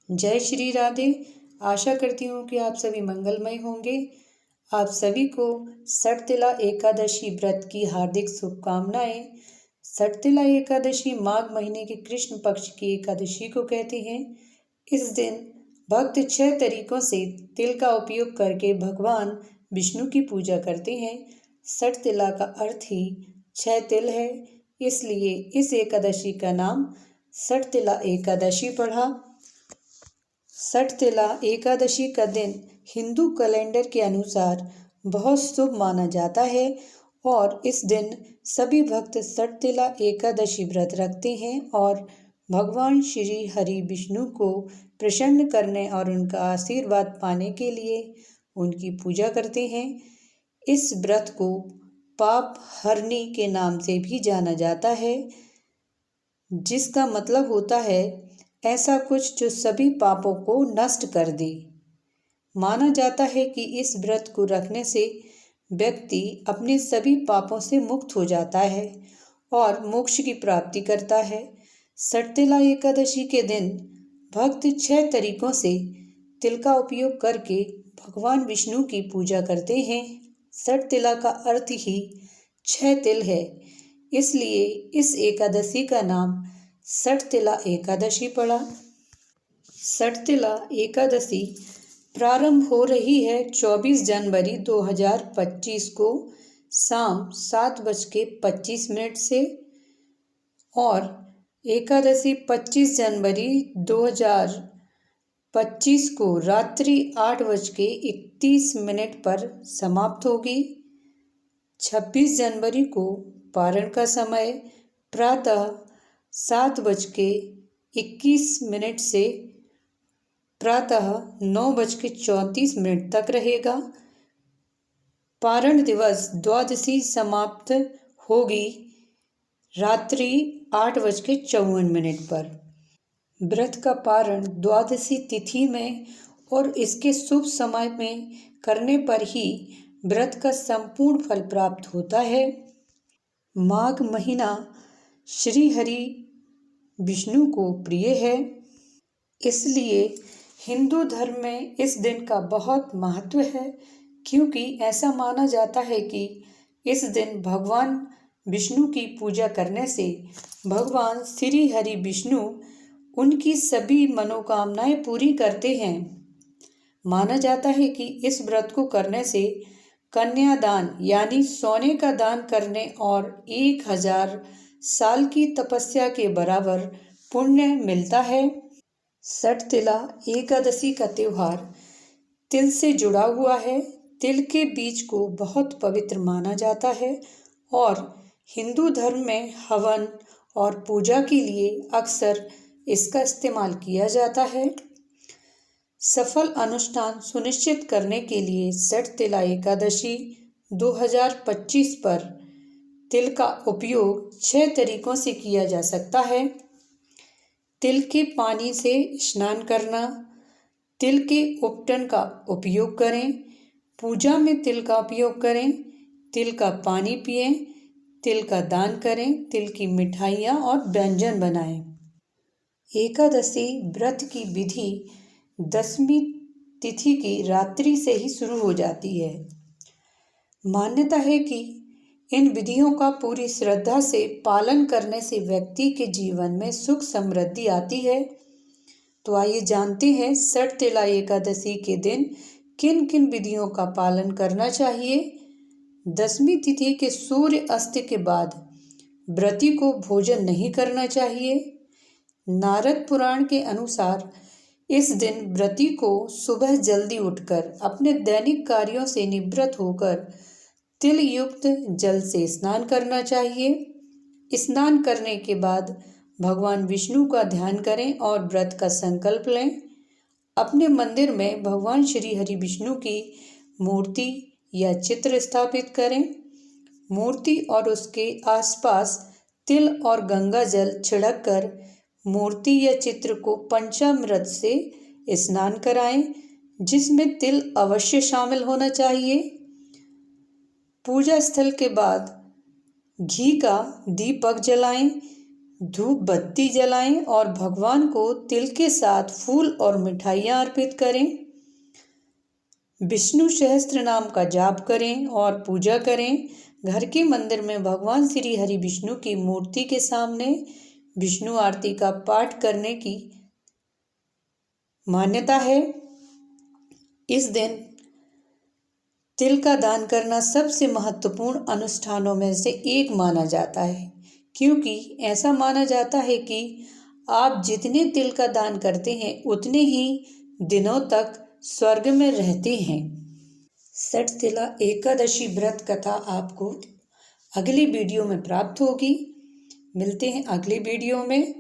जय श्री राधे। आशा करती हूँ कि आप सभी मंगलमय होंगे। आप सभी को सटतिला एकादशी व्रत की हार्दिक शुभकामनाएं। सटतिला एकादशी माघ महीने के कृष्ण पक्ष की एकादशी को कहते हैं। इस दिन भक्त 6 तरीकों से तिल का उपयोग करके भगवान विष्णु की पूजा करते हैं। सटतिला का अर्थ ही 6 तिल है, इसलिए इस एकादशी का नाम सटतिला एकादशी पड़ा। सटतिला एकादशी का दिन हिंदू कैलेंडर के अनुसार बहुत शुभ माना जाता है और इस दिन सभी भक्त सटतिला एकादशी व्रत रखते हैं और भगवान श्री हरि विष्णु को प्रसन्न करने और उनका आशीर्वाद पाने के लिए उनकी पूजा करते हैं। इस व्रत को पाप हरनी के नाम से भी जाना जाता है, जिसका मतलब होता है ऐसा कुछ जो सभी पापों को नष्ट कर दे। माना जाता है कि इस व्रत को रखने से व्यक्ति अपने सभी पापों से मुक्त हो जाता है और मोक्ष की प्राप्ति करता है। सटतिला एकादशी के दिन भक्त 6 तरीकों से तिल का उपयोग करके भगवान विष्णु की पूजा करते हैं। सटतिला का अर्थ ही 6 तिल है, इसलिए इस एकादशी का नाम सटतिला एकादशी पड़ा। सटतिला एकादशी प्रारंभ हो रही है 24 जनवरी 2025 को शाम 7:25 से और एकादशी 25 जनवरी 2025 को रात्रि 8:31 पर समाप्त होगी। 26 जनवरी को पारण का समय प्रातः 7:21 से प्रातः 9:34 तक रहेगा। पारण दिवस द्वादशी समाप्त होगी रात्रि 8:54 पर। व्रत का पारण द्वादशी तिथि में और इसके शुभ समय में करने पर ही व्रत का संपूर्ण फल प्राप्त होता है। माघ महीना श्री हरि विष्णु को प्रिय है, इसलिए हिंदू धर्म में इस दिन का बहुत महत्व है, क्योंकि ऐसा माना जाता है कि इस दिन भगवान विष्णु की पूजा करने से भगवान श्री हरि विष्णु उनकी सभी मनोकामनाएं पूरी करते हैं। माना जाता है कि इस व्रत को करने से कन्यादान यानी सोने का दान करने और 1000 साल की तपस्या के बराबर पुण्य मिलता है। सटतिला एकादशी का त्योहार तिल से जुड़ा हुआ है। तिल के बीज को बहुत पवित्र माना जाता है और हिंदू धर्म में हवन और पूजा के लिए अक्सर इसका इस्तेमाल किया जाता है। सफल अनुष्ठान सुनिश्चित करने के लिए सटतिला एकादशी 2025 पर तिल का उपयोग 6 तरीकों से किया जा सकता है। तिल के पानी से स्नान करना, तिल के उपटन का उपयोग करें, पूजा में तिल का उपयोग करें, तिल का पानी पिएं, तिल का दान करें, तिल की मिठाइयाँ और व्यंजन बनाएं। एकादशी व्रत की विधि 10वीं तिथि की रात्रि से ही शुरू हो जाती है। मान्यता है कि इन विधियों का पूरी श्रद्धा से पालन करने से व्यक्ति के जीवन में सुख समृद्धि आती है। तो आइए जानते हैं सटतिला एकादशी के दिन किन किन विधियों का पालन करना चाहिए। 10वीं तिथि के सूर्य अस्त के बाद व्रती को भोजन नहीं करना चाहिए। नारद पुराण के अनुसार इस दिन व्रती को सुबह जल्दी उठकर अपने दैनिक कार्यों से निवृत्त होकर तिल युक्त जल से स्नान करना चाहिए। स्नान करने के बाद भगवान विष्णु का ध्यान करें और व्रत का संकल्प लें। अपने मंदिर में भगवान श्री हरि विष्णु की मूर्ति या चित्र स्थापित करें। मूर्ति और उसके आसपास तिल और गंगा जल छिड़क कर मूर्ति या चित्र को पंचामृत से स्नान कराएं, जिसमें तिल अवश्य शामिल होना चाहिए। पूजा स्थल के बाद घी का दीपक जलाएं। धूप बत्ती जलाएं और भगवान को तिल के साथ फूल और मिठाइयाँ अर्पित करें। विष्णु सहस्त्र नाम का जाप करें और पूजा करें। घर के मंदिर में भगवान श्री हरि विष्णु की मूर्ति के सामने विष्णु आरती का पाठ करने की मान्यता है। इस दिन तिल का दान करना सबसे महत्वपूर्ण अनुष्ठानों में से एक माना जाता है, क्योंकि ऐसा माना जाता है कि आप जितने तिल का दान करते हैं उतने ही दिनों तक स्वर्ग में रहते हैं। षटतिला एकादशी व्रत कथा आपको अगली वीडियो में प्राप्त होगी। मिलते हैं अगली वीडियो में।